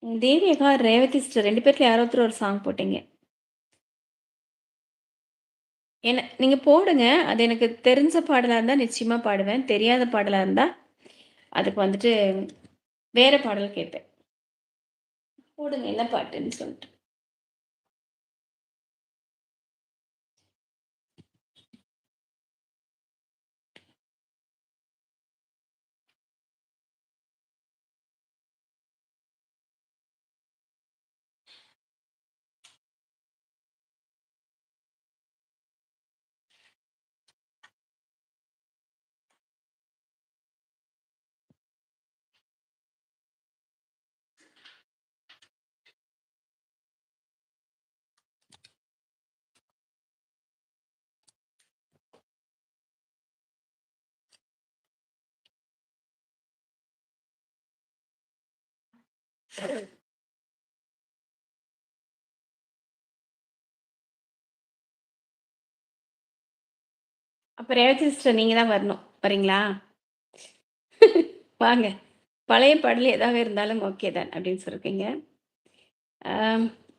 தேவி அக்கா, ரேவதி சிஸ்டர் 2 பேர்ல யாரோ ஒருத்தர் ஒரு சாங் போட்டீங்க. நீங்க போடுங்க. அது எனக்கு தெரிஞ்ச பாடலா இருந்தா நிச்சயமா பாடுவேன். தெரியாத பாடலா இருந்தா, அதுக்கு வந்துட்டு வேற பாடல் கேட்பேன். போடுங்க என்ன பாட்டுன்னு சொல்லிட்டு. அப்ப ரேவதி சிஸ்டர் நீங்க தான் வரணும். வரீங்களா? வாங்க. பழைய பாடல் ஏதாவது இருந்தாலும் ஓகே தான் அப்படின்னு சொல்லிருக்கீங்க.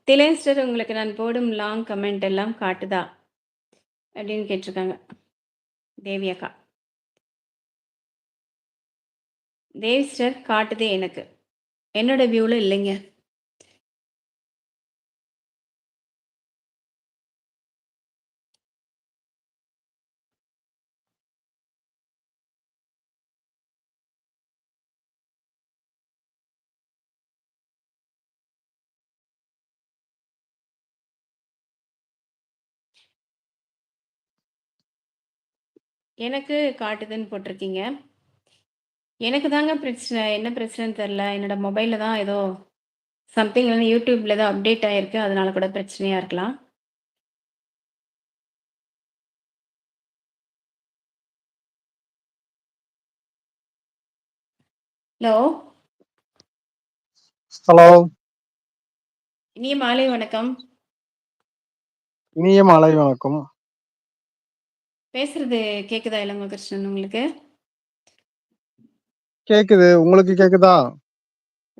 திலன் சிஸ்டர் உங்களுக்கு நான் போடும் லாங் கமெண்ட் எல்லாம் காட்டுதா? அப்படின்னு கேட்டிருக்காங்க. தேவி அக்கா. தேவி சிஸ்டர் காட்டுதே எனக்கு. என்னோட வியூல இல்லைங்க. எனக்கு காட்டுதுன்னு போட்டிருக்கீங்க. எனக்கு தாங்க பிரச்சனை. என்ன பிரச்சனைன்னு தெரில. என்னோட மொபைல்ல தான் ஏதோ சம்திங் வந்து யூடியூப்ல ஏதோ அப்டேட் ஆயிருக்கு. அதனால கூட பிரச்சனையா இருக்கலாம். ஹலோ. ஹலோ. இனிய மாலை வணக்கம். இனிய மாலை வணக்கம். பேசுறது கேக்குதா இளங்கோ கிருஷ்ணன் உங்களுக்கு? கேக்குது. உங்களுக்கு கேக்குதா?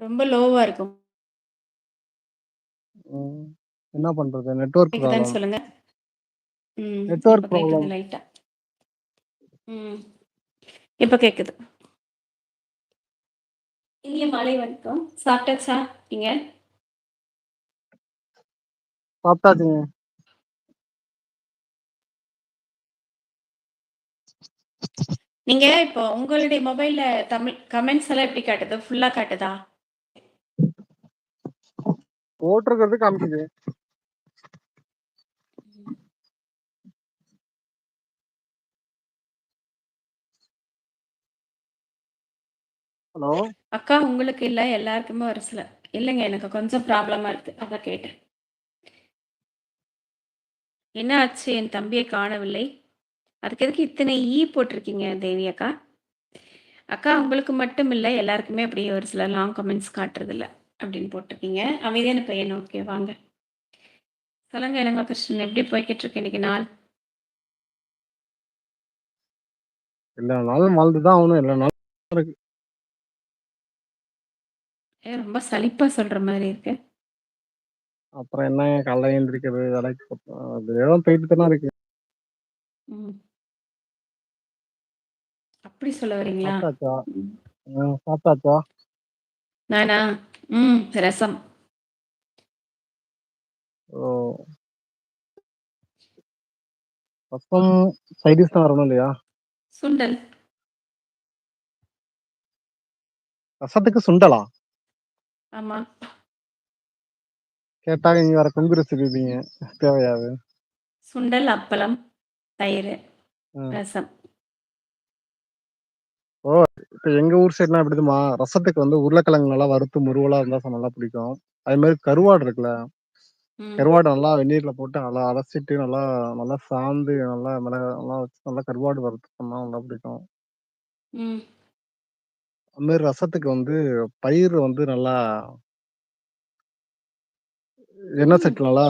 ரொம்ப லோவா இருக்கும். என்ன பண்றது? நெட்வொர்க் கேக்குதான்னு ப்ராப்ளம். சொல்லுங்க. இப்ப நெட்வொர்க் கேக்குது ப்ராப்ளம். லைட்டா. இப்ப கேக்குது. இனிய மாலை வணக்கம். சாப்பிட்டாச்சா நீங்க? சாப்பிட்டாச்சுங்க. நீங்க இப்போ உங்களுடைய மொபைல்ல தமிழ் கமெண்ட்ஸ் எல்லாம் எப்படி காட்டுது? ஃபுல்லா காட்டுதா? போட்டிருக்கிறது காமிக்குது. ஹலோ. அக்கா உங்களுக்கு இல்ல, எல்லாருக்குமே ஒரு சில இல்லைங்க, எனக்கு கொஞ்சம் ப்ராப்ளமா இருக்கு. அதான் கேட்டேன். என்ன ஆச்சு? என் தம்பியை காணவில்லை. அதுக்கு எதுக்கு இத்தனை போட்டிருக்கீங்க தேவி அக்கா? அக்கா உங்களுக்கு மட்டும் இல்லை, எல்லாருக்குமே அப்படியே ஒரு சில லாங் கமெண்ட்ஸ் காட்டுறது இல்லை அப்படின்னு போட்டிருக்கீங்க. அமைதியான பையன். ஓகே வாங்க. சொல்லுங்க இளங்கோ கிருஷ்ணன், எப்படி போய்கிட்டு இருக்கு இன்னைக்கு நாள்? எல்லா நாளும் வாழ்ந்துதான் ஆகணும். எல்லா நாளும் இருக்கு. ரொம்ப சலிப்பா சொல்ற மாதிரி இருக்கு. அப்புறம் என்ன, காலைல எழுந்திரிக்கிறது, வேலைக்கு அதுதான் போயிட்டு தானே இருக்கு. அப்படி சொல்ல வரீங்களா? சாப்பிட்டாச்சா? சாப்பிட்டாச்சா? நானா? ரசம். ஓ, ரசம் சைடிஷ் தான் வரணும் இல்லையா? சுண்டல். ரசத்துக்கு சுண்டலா? ஆமா. கேட்டா நீங்க வேற கொங்கு ரெசிபீங்க. தேவையாது. சுண்டல், அப்பளம், தயிர், ரசம். ஓ, இப்ப எங்க ஊர் சைட்லாம் எப்படி தெரியுமா, ரசத்துக்கு வந்து உருளைக்கிழங்கு நல்லா வறுத்து முருவலா இருந்தா நல்லா பிடிக்கும். அதே மாதிரி கருவாடு இருக்குல்ல, கருவாடு நல்லா வெந்நீர்ல போட்டு நல்லா அலசிட்டு நல்லா நல்லா சாந்து நல்லா மிளகா நல்லா வச்சு நல்லா கருவாடு வறுத்தோம்னா நல்லா பிடிக்கும். அது மாதிரி ரசத்துக்கு வந்து பயிர் வந்து நல்லா எண்ணெய் சட்டி நல்லா